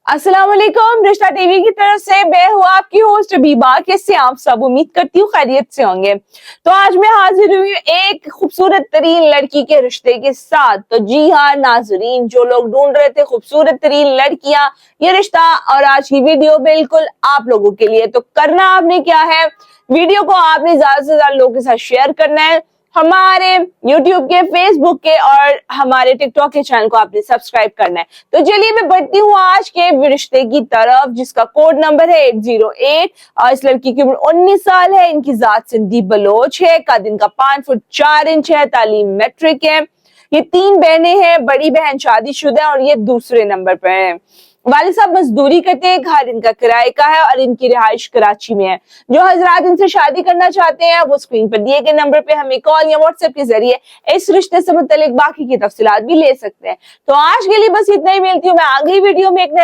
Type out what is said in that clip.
अस्सलाम वालेकुम, रिश्ता टीवी की तरफ से मैं हूँ आपकी होस्ट अबीबा। कैसे आप सब? उम्मीद करती हूँ खैरियत से होंगे। तो आज मैं हाजिर हुई हूँ एक खूबसूरत तरीन लड़की के रिश्ते के साथ। तो जी हाँ नाजरीन, जो लोग ढूंढ रहे थे खूबसूरत तरीन लड़कियां, ये रिश्ता और आज की वीडियो बिल्कुल आप लोगों के लिए। तो करना आपने क्या है, वीडियो को आपने ज्यादा से ज्यादा लोगों के साथ शेयर करना है। हमारे YouTube के, Facebook के और हमारे TikTok के चैनल को आपने सब्सक्राइब करना है। तो चलिए मैं बढ़ती हूँ आज के रिश्ते की तरफ, जिसका कोड नंबर है 808 और इस लड़की की उम्र 19 साल है। इनकी जात सिंधी बलोच है, कद इनका 5 फुट 4 इंच है, तालीम मैट्रिक है। ये 3 बहनें हैं, बड़ी बहन शादीशुदा है और ये दूसरे नंबर पर है। वालिद साहब मजदूरी करते हैं, घर इनका किराए का है और इनकी रिहाइश कराची में है। जो हजरात इनसे शादी करना चाहते हैं वो स्क्रीन पर दिए गए नंबर पे हमें कॉल या व्हाट्सएप के जरिए इस रिश्ते से मुतालिक बाकी की तफसीलात भी ले सकते हैं। तो आज के लिए बस इतना ही, मिलती हूँ मैं आगे वीडियो में एक नए